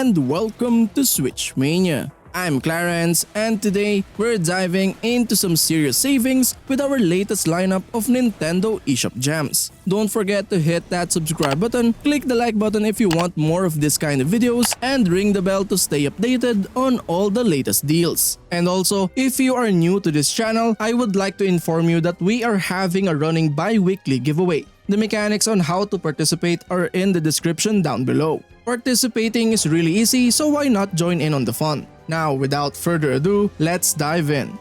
and welcome to Switch Mania. I'm Clarence and today we're diving into some serious savings with our latest lineup of Nintendo eShop gems. Don't forget to hit that subscribe button, click the like button if you want more of this kind of videos, and ring the bell to stay updated on all the latest deals. And also, if you are new to this channel, I would like to inform you that we are having a running bi-weekly giveaway. The mechanics on how to participate are in the description down below. Participating is really easy, so why not join in on the fun? Now, without further ado, let's dive in.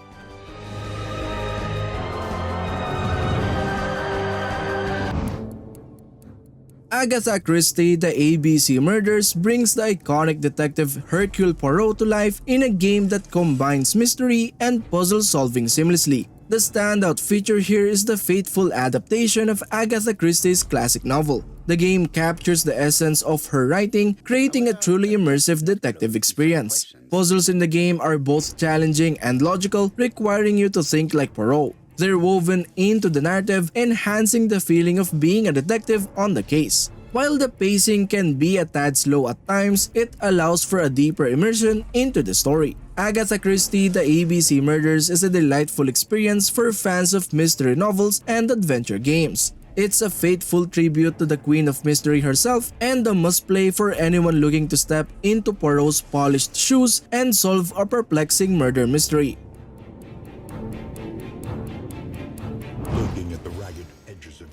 Agatha Christie, the ABC Murders brings the iconic detective Hercule Poirot to life in a game that combines mystery and puzzle solving seamlessly. The standout feature here is the faithful adaptation of Agatha Christie's classic novel. The game captures the essence of her writing, creating a truly immersive detective experience. Puzzles in the game are both challenging and logical, requiring you to think like Poirot. They're woven into the narrative, enhancing the feeling of being a detective on the case. While the pacing can be a tad slow at times, it allows for a deeper immersion into the story. Agatha Christie, the ABC Murders is a delightful experience for fans of mystery novels and adventure games. It's a faithful tribute to the Queen of Mystery herself and a must-play for anyone looking to step into Poirot's polished shoes and solve a perplexing murder mystery.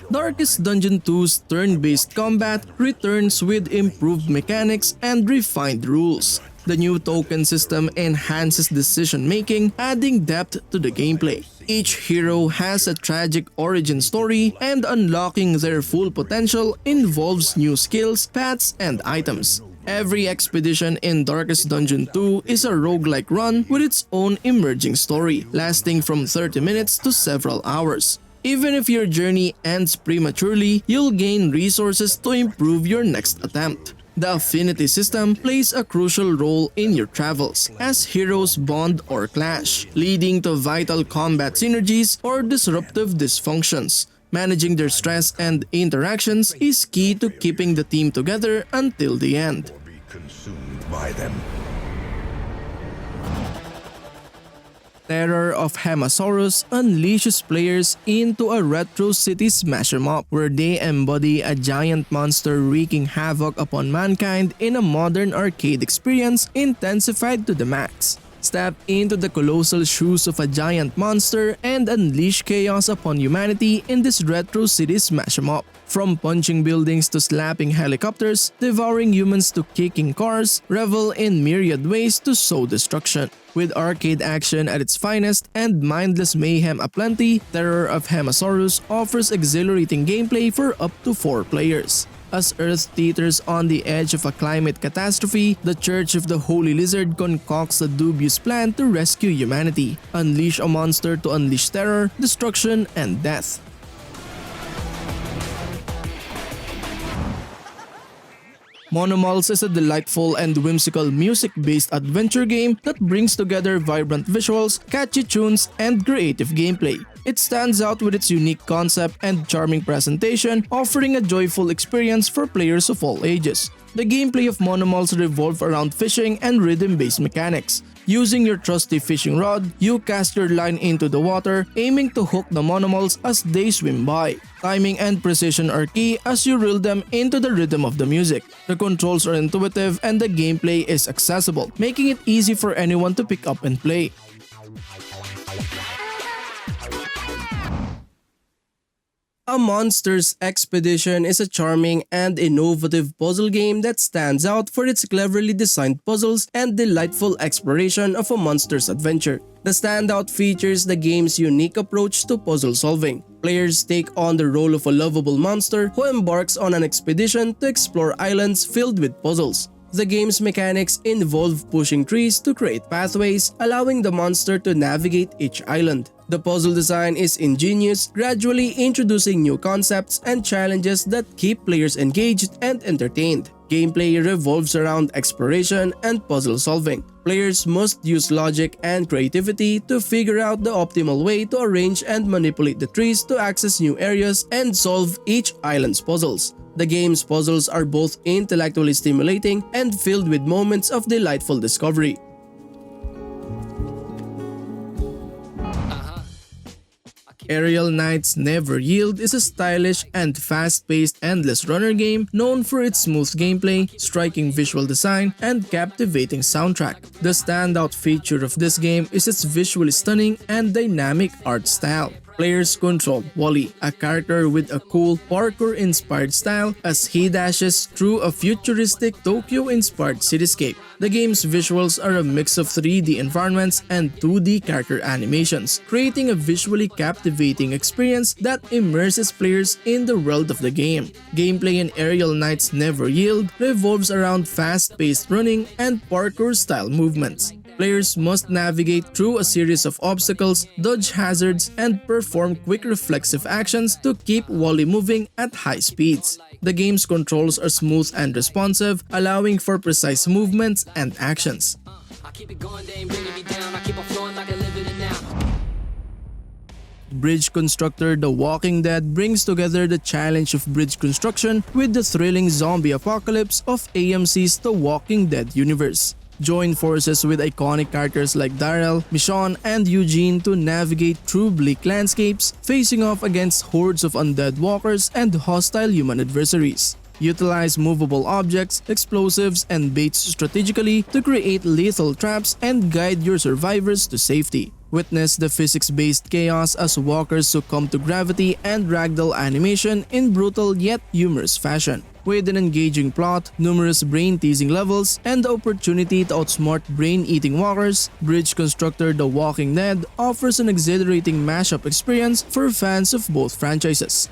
Darkest Dungeon 2's turn-based combat returns with improved mechanics and refined rules. The new token system enhances decision-making, adding depth to the gameplay. Each hero has a tragic origin story, and unlocking their full potential involves new skills, paths, and items. Every expedition in Darkest Dungeon 2 is a roguelike run with its own emerging story, lasting from 30 minutes to several hours. Even if your journey ends prematurely, you'll gain resources to improve your next attempt. The affinity system plays a crucial role in your travels, as heroes bond or clash, leading to vital combat synergies or disruptive dysfunctions. Managing their stress and interactions is key to keeping the team together until the end. Terror of Hemasaurus unleashes players into a retro city smash 'em up, where they embody a giant monster wreaking havoc upon mankind in a modern arcade experience intensified to the max. Step into the colossal shoes of a giant monster and unleash chaos upon humanity in this retro city smash 'em up. From punching buildings to slapping helicopters, devouring humans to kicking cars, revel in myriad ways to sow destruction. With arcade action at its finest and mindless mayhem aplenty, Terror of Hemasaurus offers exhilarating gameplay for up to 4 players. As Earth teeters on the edge of a climate catastrophe, the Church of the Holy Lizard concocts a dubious plan to rescue humanity. Unleash a monster to unleash terror, destruction, and death. Monomals is a delightful and whimsical music-based adventure game that brings together vibrant visuals, catchy tunes, and creative gameplay. It stands out with its unique concept and charming presentation, offering a joyful experience for players of all ages. The gameplay of Monomals revolves around fishing and rhythm-based mechanics. Using your trusty fishing rod, you cast your line into the water, aiming to hook the Monomals as they swim by. Timing and precision are key as you reel them into the rhythm of the music. The controls are intuitive and the gameplay is accessible, making it easy for anyone to pick up and play. A Monster's Expedition is a charming and innovative puzzle game that stands out for its cleverly designed puzzles and delightful exploration of a monster's adventure. The standout features the game's unique approach to puzzle solving. Players take on the role of a lovable monster who embarks on an expedition to explore islands filled with puzzles. The game's mechanics involve pushing trees to create pathways, allowing the monster to navigate each island. The puzzle design is ingenious, gradually introducing new concepts and challenges that keep players engaged and entertained. Gameplay revolves around exploration and puzzle solving. Players must use logic and creativity to figure out the optimal way to arrange and manipulate the trees to access new areas and solve each island's puzzles. The game's puzzles are both intellectually stimulating and filled with moments of delightful discovery. Aerial Knight's Never Yield is a stylish and fast-paced endless runner game known for its smooth gameplay, striking visual design, and captivating soundtrack. The standout feature of this game is its visually stunning and dynamic art style. Players control Wally, a character with a cool parkour-inspired style as he dashes through a futuristic Tokyo-inspired cityscape. The game's visuals are a mix of 3D environments and 2D character animations, creating a visually captivating experience that immerses players in the world of the game. Gameplay in Aerial Knight's Never Yield revolves around fast-paced running and parkour-style movements. Players must navigate through a series of obstacles, dodge hazards, and perform quick reflexive actions to keep Wally moving at high speeds. The game's controls are smooth and responsive, allowing for precise movements and actions. Bridge Constructor: The Walking Dead brings together the challenge of bridge construction with the thrilling zombie apocalypse of AMC's The Walking Dead universe. Join forces with iconic characters like Daryl, Michonne, and Eugene to navigate through bleak landscapes, facing off against hordes of undead walkers and hostile human adversaries. Utilize movable objects, explosives, and baits strategically to create lethal traps and guide your survivors to safety. Witness the physics-based chaos as walkers succumb to gravity and ragdoll animation in brutal yet humorous fashion. With an engaging plot, numerous brain-teasing levels, and the opportunity to outsmart brain-eating walkers, Bridge Constructor: The Walking Dead offers an exhilarating mashup experience for fans of both franchises.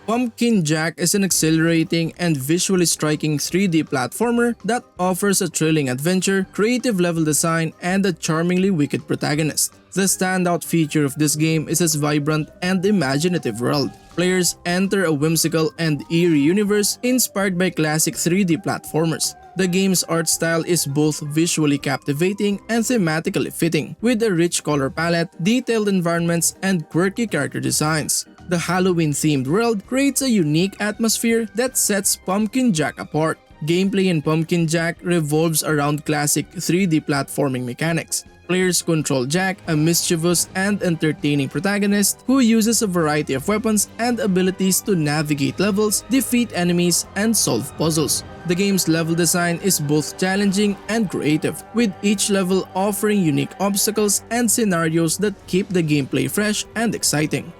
Pumpkin Jack is an exhilarating and visually striking 3D platformer that offers a thrilling adventure, creative level design, and a charmingly wicked protagonist. The standout feature of this game is its vibrant and imaginative world. Players enter a whimsical and eerie universe inspired by classic 3D platformers. The game's art style is both visually captivating and thematically fitting, with a rich color palette, detailed environments, and quirky character designs. The Halloween-themed world creates a unique atmosphere that sets Pumpkin Jack apart. Gameplay in Pumpkin Jack revolves around classic 3D platforming mechanics. Players control Jack, a mischievous and entertaining protagonist who uses a variety of weapons and abilities to navigate levels, defeat enemies, and solve puzzles. The game's level design is both challenging and creative, with each level offering unique obstacles and scenarios that keep the gameplay fresh and exciting.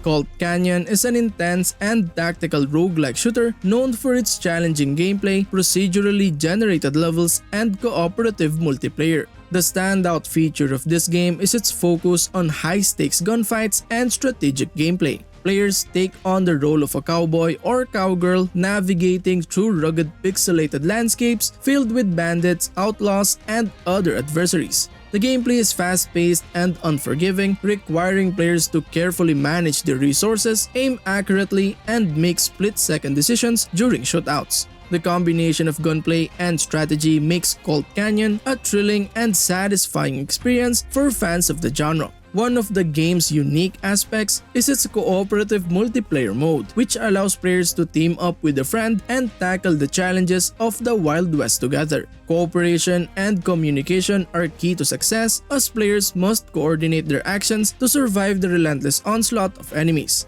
Colt Canyon is an intense and tactical roguelike shooter known for its challenging gameplay, procedurally generated levels, and cooperative multiplayer. The standout feature of this game is its focus on high-stakes gunfights and strategic gameplay. Players take on the role of a cowboy or cowgirl navigating through rugged pixelated landscapes filled with bandits, outlaws, and other adversaries. The gameplay is fast-paced and unforgiving, requiring players to carefully manage their resources, aim accurately, and make split-second decisions during shootouts. The combination of gunplay and strategy makes Colt Canyon a thrilling and satisfying experience for fans of the genre. One of the game's unique aspects is its cooperative multiplayer mode, which allows players to team up with a friend and tackle the challenges of the Wild West together. Cooperation and communication are key to success, as players must coordinate their actions to survive the relentless onslaught of enemies.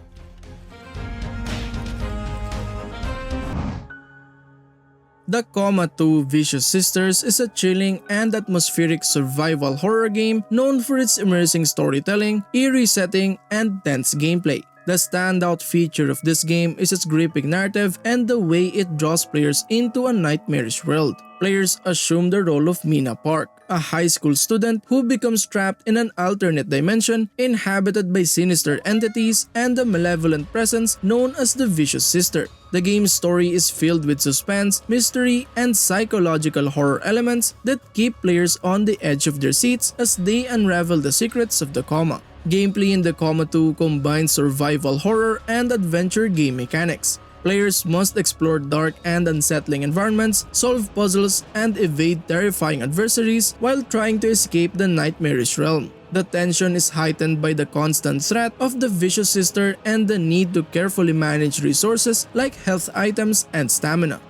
The Coma 2 Vicious Sisters is a chilling and atmospheric survival horror game known for its immersing storytelling, eerie setting, and tense gameplay. The standout feature of this game is its gripping narrative and the way it draws players into a nightmarish world. Players assume the role of Mina Park, a high school student who becomes trapped in an alternate dimension inhabited by sinister entities and a malevolent presence known as the Vicious Sister. The game's story is filled with suspense, mystery, and psychological horror elements that keep players on the edge of their seats as they unravel the secrets of the Coma. Gameplay in the Coma 2 combines survival horror and adventure game mechanics. Players must explore dark and unsettling environments, solve puzzles, and evade terrifying adversaries while trying to escape the nightmarish realm. The tension is heightened by the constant threat of the Vicious Sister and the need to carefully manage resources like health items and stamina.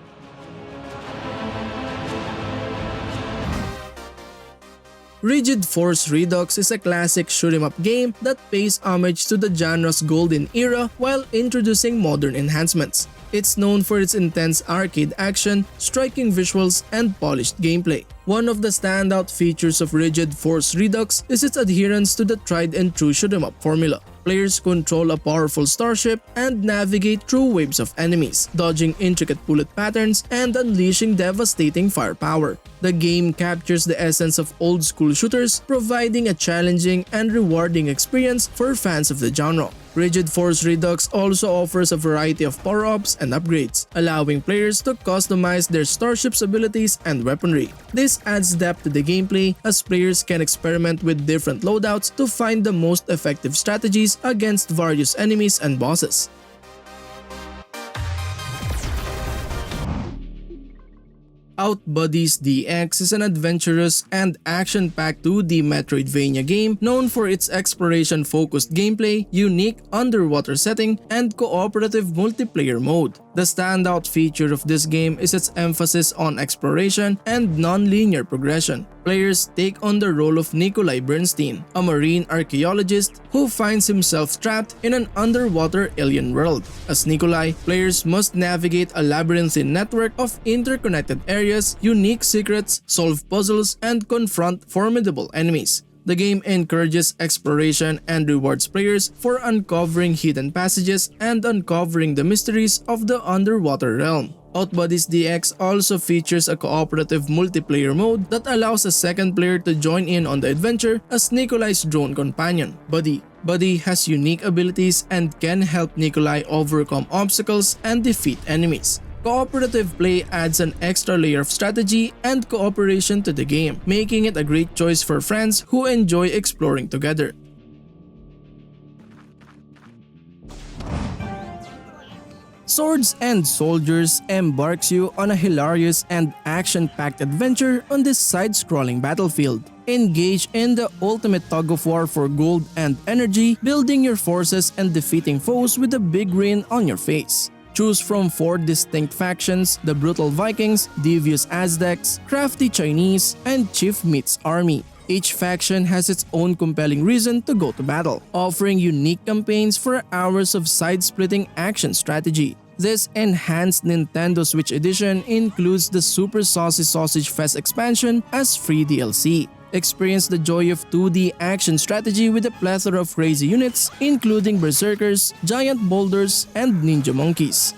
Rigid Force Redux is a classic shoot-'em-up game that pays homage to the genre's golden era while introducing modern enhancements. It's known for its intense arcade action, striking visuals, and polished gameplay. One of the standout features of Rigid Force Redux is its adherence to the tried-and-true shoot-'em-up formula. Players control a powerful starship and navigate through waves of enemies, dodging intricate bullet patterns and unleashing devastating firepower. The game captures the essence of old-school shooters, providing a challenging and rewarding experience for fans of the genre. Rigid Force Redux also offers a variety of power-ups and upgrades, allowing players to customize their starship's abilities and weaponry. This adds depth to the gameplay as players can experiment with different loadouts to find the most effective strategies against various enemies and bosses. Outbuddies DX is an adventurous and action-packed 2D Metroidvania game known for its exploration-focused gameplay, unique underwater setting, and cooperative multiplayer mode. The standout feature of this game is its emphasis on exploration and non-linear progression. Players take on the role of Nikolai Bernstein, a marine archaeologist who finds himself trapped in an underwater alien world. As Nikolai, players must navigate a labyrinthine network of interconnected areas, unique secrets, solve puzzles, and confront formidable enemies. The game encourages exploration and rewards players for uncovering hidden passages and uncovering the mysteries of the underwater realm. Outbuddies DX also features a cooperative multiplayer mode that allows a second player to join in on the adventure as Nikolai's drone companion, Buddy. Buddy has unique abilities and can help Nikolai overcome obstacles and defeat enemies. Cooperative play adds an extra layer of strategy and cooperation to the game, making it a great choice for friends who enjoy exploring together. Swords and Soldiers embarks you on a hilarious and action-packed adventure on this side-scrolling battlefield. Engage in the ultimate tug-of-war for gold and energy, building your forces and defeating foes with a big grin on your face. Choose from 4 distinct factions: the Brutal Vikings, Devious Aztecs, Crafty Chinese, and Chief Meat's Army. Each faction has its own compelling reason to go to battle, offering unique campaigns for hours of side-splitting action strategy. This enhanced Nintendo Switch edition includes the Super Saucy Sausage Fest expansion as free DLC. Experience the joy of 2D action strategy with a plethora of crazy units, including berserkers, giant boulders, and ninja monkeys.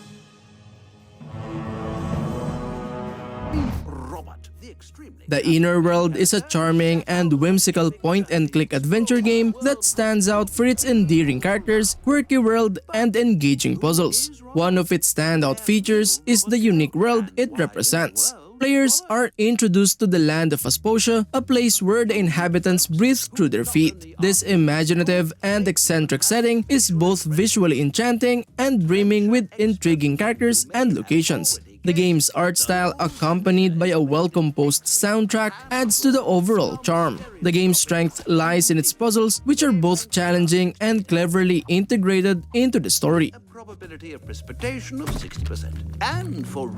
The Inner World is a charming and whimsical point-and-click adventure game that stands out for its endearing characters, quirky world, and engaging puzzles. One of its standout features is the unique world it represents. Players are introduced to the land of Asposia, a place where the inhabitants breathe through their feet. This imaginative and eccentric setting is both visually enchanting and brimming with intriguing characters and locations. The game's art style, accompanied by a well-composed soundtrack, adds to the overall charm. The game's strength lies in its puzzles, which are both challenging and cleverly integrated into the story. A probability of precipitation of 60%. And for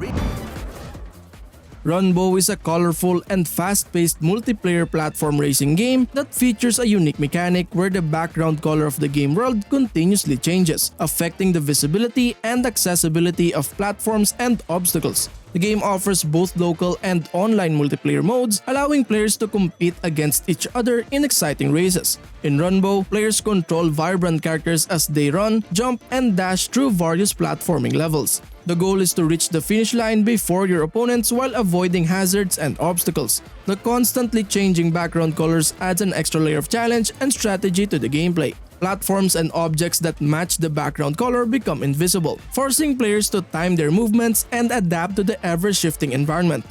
Runbow is a colorful and fast-paced multiplayer platform racing game that features a unique mechanic where the background color of the game world continuously changes, affecting the visibility and accessibility of platforms and obstacles. The game offers both local and online multiplayer modes, allowing players to compete against each other in exciting races. In Runbow, players control vibrant characters as they run, jump, and dash through various platforming levels. The goal is to reach the finish line before your opponents while avoiding hazards and obstacles. The constantly changing background colors adds an extra layer of challenge and strategy to the gameplay. Platforms and objects that match the background color become invisible, forcing players to time their movements and adapt to the ever-shifting environment.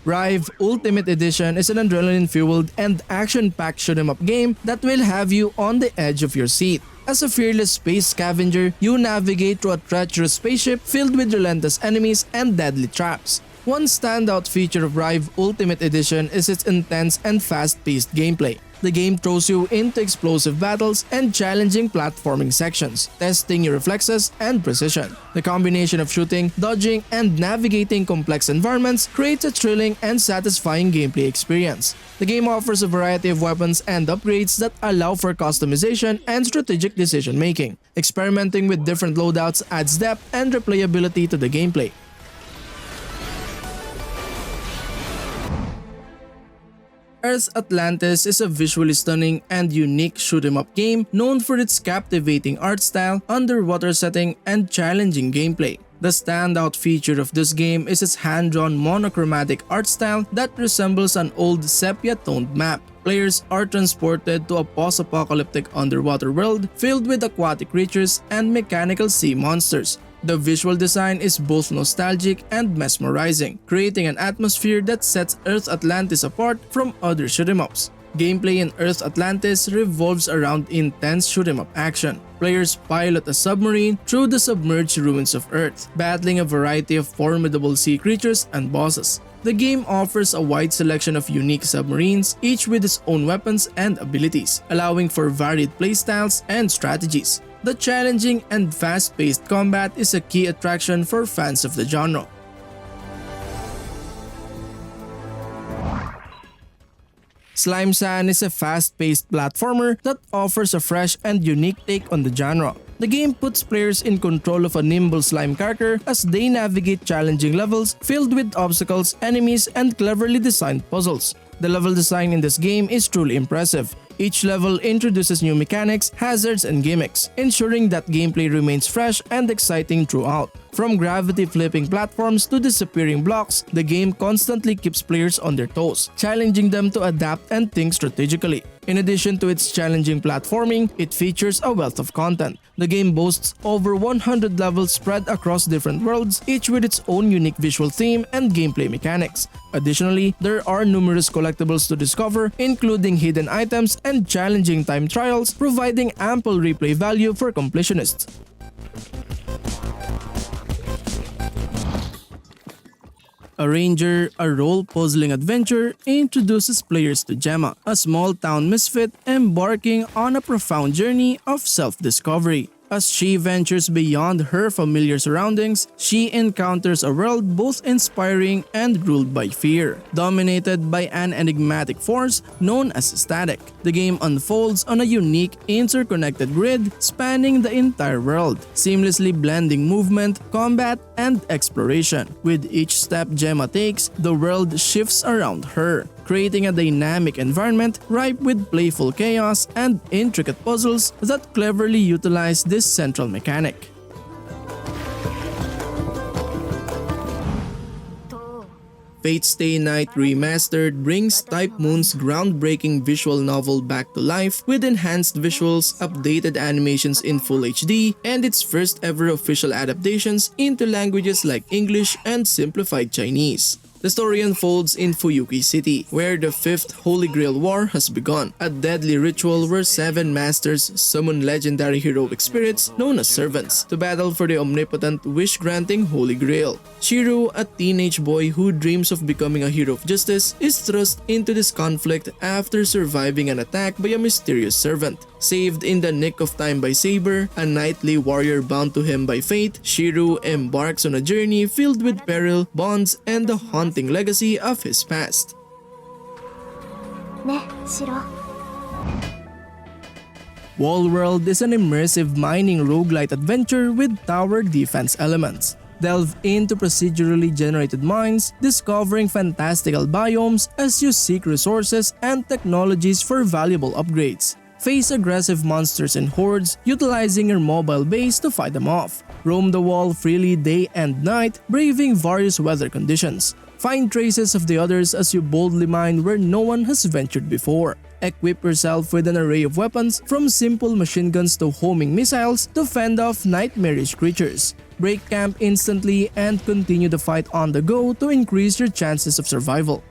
RIVE Ultimate Edition is an adrenaline-fueled and action-packed shoot-'em-up game that will have you on the edge of your seat. As a fearless space scavenger, you navigate through a treacherous spaceship filled with relentless enemies and deadly traps. One standout feature of RIVE Ultimate Edition is its intense and fast-paced gameplay. The game throws you into explosive battles and challenging platforming sections, testing your reflexes and precision. The combination of shooting, dodging, and navigating complex environments creates a thrilling and satisfying gameplay experience. The game offers a variety of weapons and upgrades that allow for customization and strategic decision-making. Experimenting with different loadouts adds depth and replayability to the gameplay. Earth Atlantis is a visually stunning and unique shoot-'em-up game known for its captivating art style, underwater setting, and challenging gameplay. The standout feature of this game is its hand-drawn monochromatic art style that resembles an old sepia-toned map. Players are transported to a post-apocalyptic underwater world filled with aquatic creatures and mechanical sea monsters. The visual design is both nostalgic and mesmerizing, creating an atmosphere that sets Earth Atlantis apart from other shoot-'em-ups. Gameplay in Earth Atlantis revolves around intense shoot-'em-up action. Players pilot a submarine through the submerged ruins of Earth, battling a variety of formidable sea creatures and bosses. The game offers a wide selection of unique submarines, each with its own weapons and abilities, allowing for varied playstyles and strategies. The challenging and fast-paced combat is a key attraction for fans of the genre. Slime Sand is a fast-paced platformer that offers a fresh and unique take on the genre. The game puts players in control of a nimble slime character as they navigate challenging levels filled with obstacles, enemies, and cleverly designed puzzles. The level design in this game is truly impressive. Each level introduces new mechanics, hazards, and gimmicks, ensuring that gameplay remains fresh and exciting throughout. From gravity-flipping platforms to disappearing blocks, the game constantly keeps players on their toes, challenging them to adapt and think strategically. In addition to its challenging platforming, it features a wealth of content. The game boasts over 100 levels spread across different worlds, each with its own unique visual theme and gameplay mechanics. Additionally, there are numerous collectibles to discover, including hidden items and challenging time trials, providing ample replay value for completionists. A Ranger, a role-puzzling adventure, introduces players to Gemma, a small-town misfit embarking on a profound journey of self-discovery. As she ventures beyond her familiar surroundings, she encounters a world both inspiring and ruled by fear, dominated by an enigmatic force known as static. The game unfolds on a unique, interconnected grid spanning the entire world, seamlessly blending movement, combat, and exploration. With each step Gemma takes, the world shifts around her, creating a dynamic environment ripe with playful chaos and intricate puzzles that cleverly utilize this central mechanic. Fate's Stay Night Remastered brings Type Moon's groundbreaking visual novel back to life with enhanced visuals, updated animations in Full HD, and its first ever official adaptations into languages like English and simplified Chinese. The story unfolds in Fuyuki City, where the Fifth Holy Grail War has begun, a deadly ritual where 7 masters summon legendary heroic spirits known as servants to battle for the omnipotent wish-granting Holy Grail. Shiro, a teenage boy who dreams of becoming a hero of justice, is thrust into this conflict after surviving an attack by a mysterious servant. Saved in the nick of time by Saber, a knightly warrior bound to him by fate, Shiro embarks on a journey filled with peril, bonds, and the haunting legacy of his past. Wall World is an immersive mining roguelite adventure with tower defense elements. Delve into procedurally generated mines, discovering fantastical biomes as you seek resources and technologies for valuable upgrades. Face aggressive monsters and hordes, utilizing your mobile base to fight them off. Roam the wall freely day and night, braving various weather conditions. Find traces of the others as you boldly mine where no one has ventured before. Equip yourself with an array of weapons, from simple machine guns to homing missiles to fend off nightmarish creatures. Break camp instantly and continue the fight on the go to increase your chances of survival.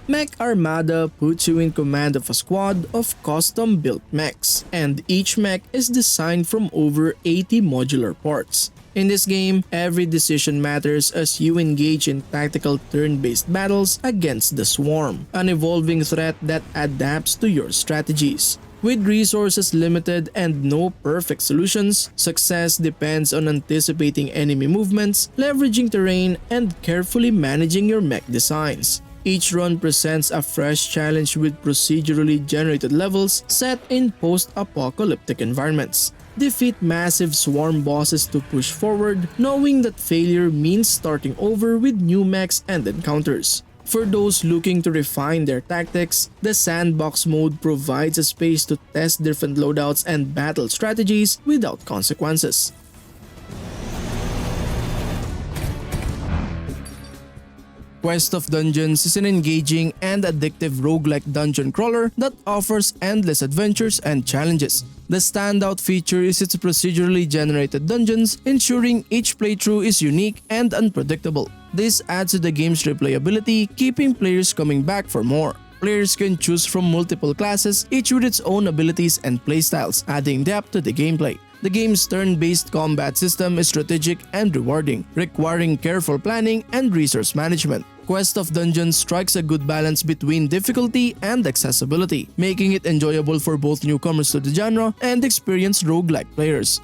Mech Armada puts you in command of a squad of custom-built mechs, and each mech is designed from over 80 modular parts. In this game, every decision matters as you engage in tactical turn-based battles against the Swarm, an evolving threat that adapts to your strategies. With resources limited and no perfect solutions, success depends on anticipating enemy movements, leveraging terrain, and carefully managing your mech designs. Each run presents a fresh challenge with procedurally generated levels set in post-apocalyptic environments. Defeat massive swarm bosses to push forward, knowing that failure means starting over with new mechs and encounters. For those looking to refine their tactics, the Sandbox mode provides a space to test different loadouts and battle strategies without consequences. Quest of Dungeons is an engaging and addictive roguelike dungeon crawler that offers endless adventures and challenges. The standout feature is its procedurally generated dungeons, ensuring each playthrough is unique and unpredictable. This adds to the game's replayability, keeping players coming back for more. Players can choose from multiple classes, each with its own abilities and playstyles, adding depth to the gameplay. The game's turn-based combat system is strategic and rewarding, requiring careful planning and resource management. Quest of Dungeons strikes a good balance between difficulty and accessibility, making it enjoyable for both newcomers to the genre and experienced roguelike players.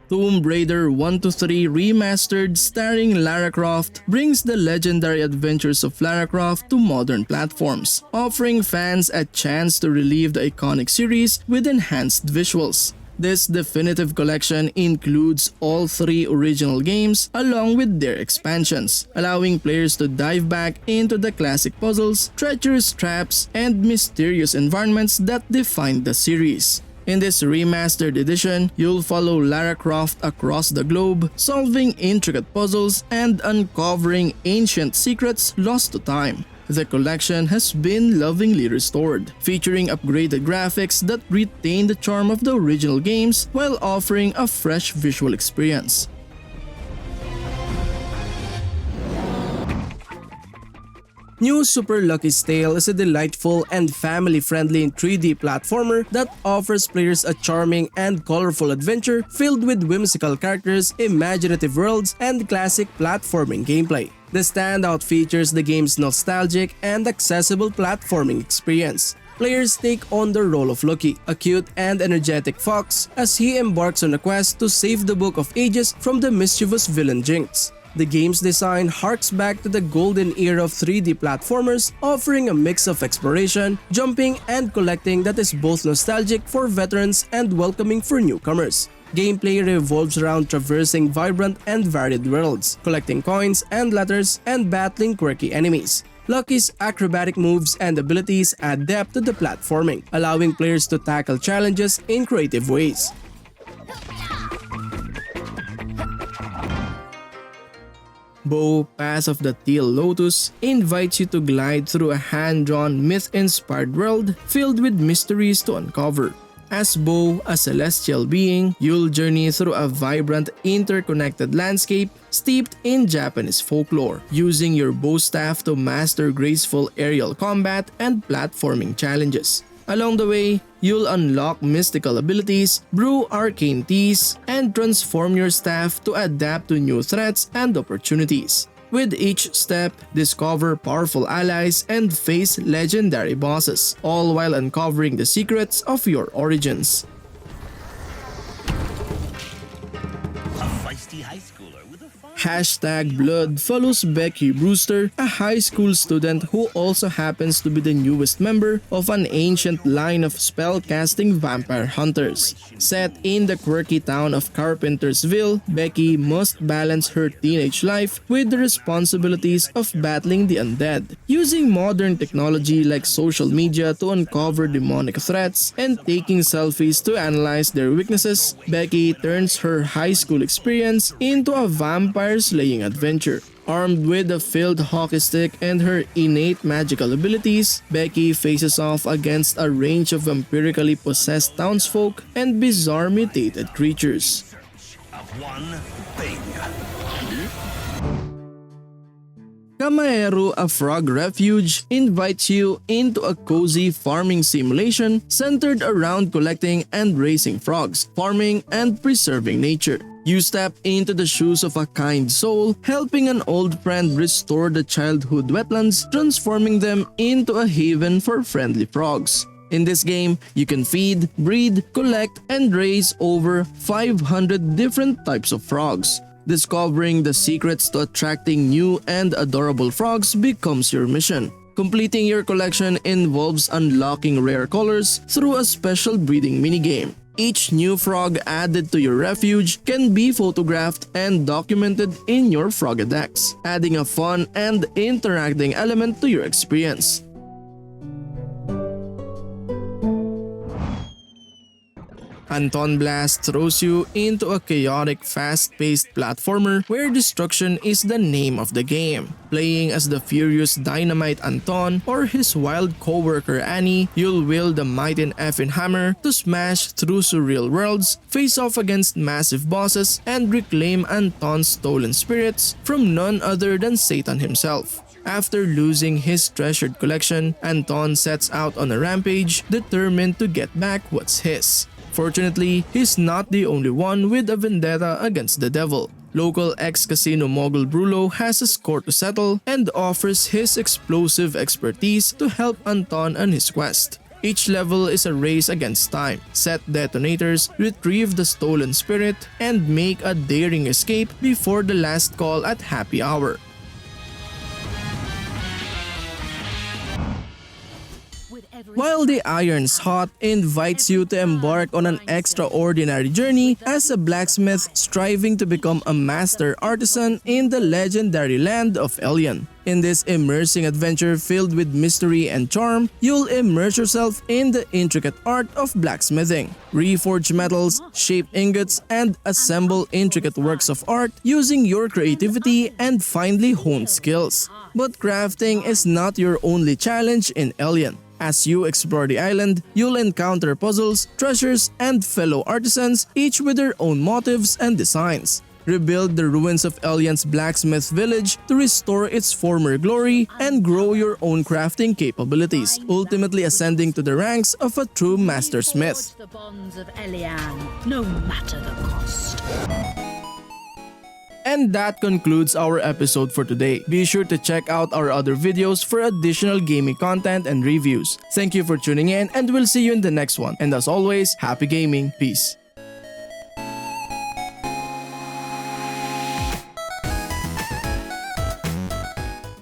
Tomb Raider 1-3 Remastered starring Lara Croft brings the legendary adventures of Lara Croft to modern platforms, offering fans a chance to relive the iconic series with enhanced visuals. This definitive collection includes all 3 original games along with their expansions, allowing players to dive back into the classic puzzles, treacherous traps, and mysterious environments that defined the series. In this remastered edition, you'll follow Lara Croft across the globe, solving intricate puzzles and uncovering ancient secrets lost to time. The collection has been lovingly restored, featuring upgraded graphics that retain the charm of the original games while offering a fresh visual experience. New Super Lucky's Tale is a delightful and family-friendly 3D platformer that offers players a charming and colorful adventure filled with whimsical characters, imaginative worlds, and classic platforming gameplay. The standout features the game's nostalgic and accessible platforming experience. Players take on the role of Lucky, a cute and energetic fox, as he embarks on a quest to save the Book of Ages from the mischievous villain Jinx. The game's design harks back to the golden era of 3D platformers, offering a mix of exploration, jumping, and collecting that is both nostalgic for veterans and welcoming for newcomers. Gameplay revolves around traversing vibrant and varied worlds, collecting coins and letters, and battling quirky enemies. Lucky's acrobatic moves and abilities add depth to the platforming, allowing players to tackle challenges in creative ways. Bow, Path of the Teal Lotus invites you to glide through a hand-drawn, myth-inspired world filled with mysteries to uncover. As Bow, a celestial being, you'll journey through a vibrant, interconnected landscape steeped in Japanese folklore, using your bow staff to master graceful aerial combat and platforming challenges. Along the way, you'll unlock mystical abilities, brew arcane teas, and transform your staff to adapt to new threats and opportunities. With each step, discover powerful allies and face legendary bosses, all while uncovering the secrets of your origins. A feisty Hashtag Blood follows Becky Brewster, a high school student who also happens to be the newest member of an ancient line of spell-casting vampire hunters. Set in the quirky town of Carpentersville, Becky must balance her teenage life with the responsibilities of battling the undead. Using modern technology like social media to uncover demonic threats and taking selfies to analyze their weaknesses, Becky turns her high school experience into a vampire slaying adventure. Armed with a field hockey stick and her innate magical abilities, Becky faces off against a range of vampirically possessed townsfolk and bizarre mutated creatures. Kamaeru, a frog refuge, invites you into a cozy farming simulation centered around collecting and raising frogs, farming and preserving nature. You step into the shoes of a kind soul, helping an old friend restore the childhood wetlands, transforming them into a haven for friendly frogs. In this game, you can feed, breed, collect, and raise over 500 different types of frogs. Discovering the secrets to attracting new and adorable frogs becomes your mission. Completing your collection involves unlocking rare colors through a special breeding minigame. Each new frog added to your refuge can be photographed and documented in your Frogadex, adding a fun and interacting element to your experience. ANTONBLAST throws you into a chaotic, fast-paced platformer where destruction is the name of the game. Playing as the furious dynamite Anton or his wild co-worker Annie, you'll wield the mighty effing hammer to smash through surreal worlds, face off against massive bosses, and reclaim Anton's stolen spirits from none other than Satan himself. After losing his treasured collection, Anton sets out on a rampage, determined to get back what's his. Fortunately, he's not the only one with a vendetta against the devil. Local ex-casino mogul Brulo has a score to settle and offers his explosive expertise to help Anton on his quest. Each level is a race against time. Set detonators, retrieve the stolen spirit, and make a daring escape before the last call at happy hour. While the Iron's Hot invites you to embark on an extraordinary journey as a blacksmith striving to become a master artisan in the legendary land of Elion. In this immersing adventure filled with mystery and charm, you'll immerse yourself in the intricate art of blacksmithing. Reforge metals, shape ingots, and assemble intricate works of art using your creativity and finely honed skills. But crafting is not your only challenge in Elion. As you explore the island, you'll encounter puzzles, treasures, and fellow artisans, each with their own motives and designs. Rebuild the ruins of Elion's blacksmith village to restore its former glory and grow your own crafting capabilities, ultimately ascending to the ranks of a true mastersmith. The bonds of Elian, no matter the cost. And that concludes our episode for today. Be sure to check out our other videos for additional gaming content and reviews. Thank you for tuning in, and we'll see you in the next one. And as always, happy gaming. Peace.